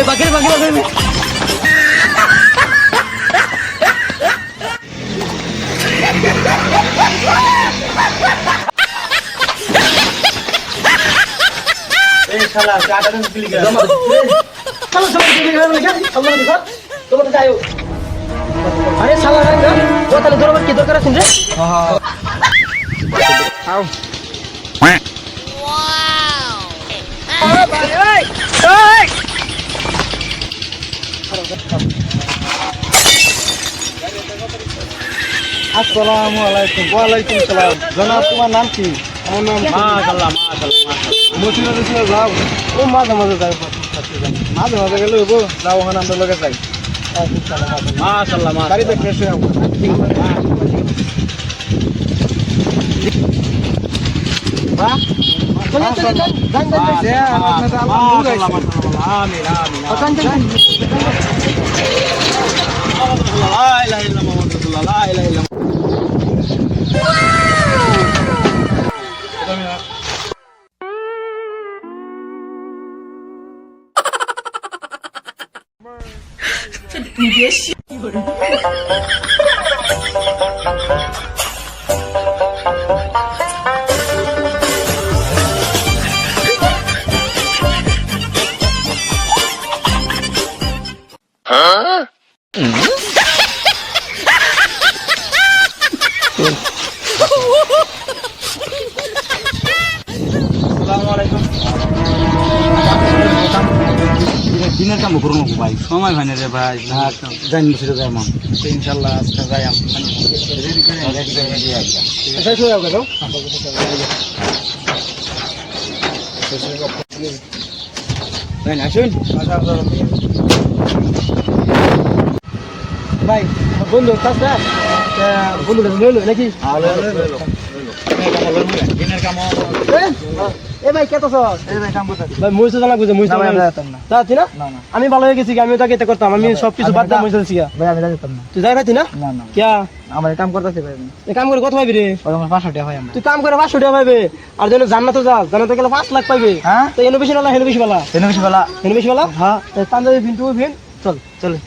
বাকি বাকি বাকি এই শালা কাটা দিন ক্লিক করে চলো চলো দেখে গেলাম নাকি আল্লাহ দিবা তোমরা যাও আরে শালা রে ও তাহলে দরবার কি দরকার আছে রে আও আসসালামু আলাইকুম। ওয়া আলাইকুম সালাম। জনাব তোমার নাম কি? আমার নাম মাশাআল্লাহ মাশাআল্লাহ। মসজিদে দিছিলে যাও। ও মাঝে মাঝে যাই। মাঝে মাঝে গেলে হবো। যাও ওখানে আমরা লগে যাই। মাশাআল্লাহ মাশাআল্লাহ। গাড়িতে ফ্রেশ হয়ে আমরা। বাহ你别笑。দিনের কাম করুন ভাই, সময় হয় না রে ভাই। জানি সেটা যাই মাম ইনশাল্লাহ আজকে যাই আসুন ভাই বন্ধু কাছে বন্ধু লইলো নাকি দিনের কাম এ ভাই কত এই ভাই কাম করতে ভাই মুইছে জানা বুঝে মুইছে তাতি না আমি ভালো হয়ে গেছি আমি তাকে এটা করতাম আমি সবকিছু বাদ দাম মুইছে ছিয়া ভাই আমি যেতাম না। তুই যাই পাতি না না না কিয়া আমার কাম করতেছে ভাই। এই কাম করে কত পাবি রে আমার 500 টাকা হয় আমরা। তুই কাম করে 500 টাকা পাবে আর যেন জান্নাতে যা জান্নাতে গেলে 5 লাখ পাবে হ্যাঁ তো এনে বেশি না হেনে বেশি বালা এনে বেশি বলা হেনে বেশি বালা হ্যাঁ পাঞ্জাবি ভিন তুই ভিন চল চলে